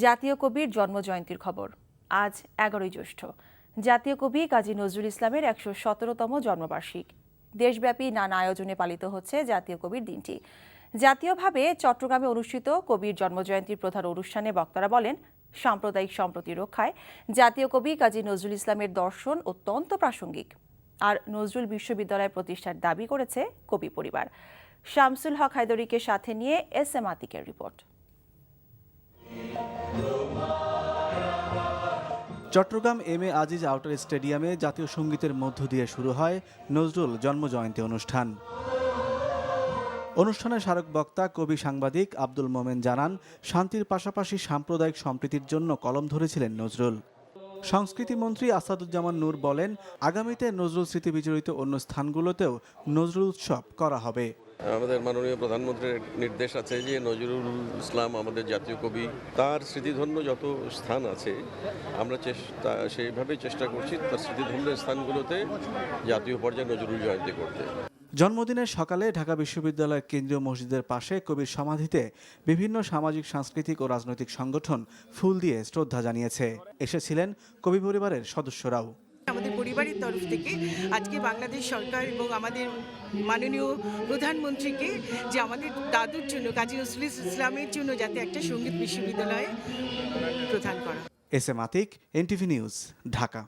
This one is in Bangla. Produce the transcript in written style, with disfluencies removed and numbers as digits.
জাতীয় কবির জন্মজয়ন্তীর খবর। আজ 11ই জ্যৈষ্ঠ। জাতীয় কবি কাজী নজরুল ইসলামের 117তম জন্মবার্ষিক। দেশব্যাপী নানা আয়োজনে পালিত হচ্ছে জাতীয় কবির দিনটি। জাতীয়ভাবে চট্টগ্রামে অনুষ্ঠিত কবির জন্মজয়ন্তীর প্রধান অনুষ্ঠানে বক্তারা বলেন, সাম্প্রদায়িক সম্প্রীতি রক্ষায় জাতীয় কবি কাজী নজরুল ইসলামের দর্শন অত্যন্ত প্রাসঙ্গিক। আর নজরুল বিশ্ববিদ্যালয় প্রতিষ্ঠার দাবি করেছে কবি পরিবার। শামসুল হক হায়দরীকে সাথে নিয়ে এস.এম. আতিকের report. Chattogram MA. Aziz outer স্টেডিয়ামে জাতীয় সঙ্গীতের মধ্য দিয়ে শুরু হয় নজরুল জন্মজয়ন্তী অনুষ্ঠান। অনুষ্ঠানে স্মারক বক্তা কবি সাংবাদিক আব্দুল মোমেন জানান, শান্তির পাশাপাশি সাম্প্রদায়িক সম্প্রীতির জন্য কলম ধরেছিলেন নজরুল। সংস্কৃতি মন্ত্রী আসাদুজ্জামান নূর বলেন, আগামীতে নজরুল স্মৃতি বিজড়িত অন্য স্থানগুলোতেও নজরুল উৎসব করা হবে। আমাদের মাননীয় প্রধানমন্ত্রীর নির্দেশ আছে যে নজরুল ইসলাম আমাদের জাতীয় কবি, তার স্মৃতিধন্য যত স্থান আছে আমরা সেইভাবেই চেষ্টা করছি তার স্মৃতিধন্য স্থানগুলোতে জাতীয় পর্যায়ে নজরুল জয়ন্তী করতে। জন্মদিনের সকালে ঢাকা বিশ্ববিদ্যালয়ের কেন্দ্রীয় মসজিদের পাশে কবির সমাধিতে বিভিন্ন সামাজিক, সাংস্কৃতিক ও রাজনৈতিক সংগঠন ফুল দিয়ে শ্রদ্ধা জানিয়েছে। এসেছিলেন কবি পরিবারের সদস্যরাও। আমাদের পরিবারের তরফ থেকে আজকে বাংলাদেশ সরকার এবং আমাদের মাননীয় প্রধানমন্ত্রীকে যে আমাদের দাদুর জন্য, কাজী নজরুল ইসলামের জন্য যাতে একটা সঙ্গীত বিশ্ববিদ্যালয় প্রদান করা। S M. Atik, NTV news, Dhaka.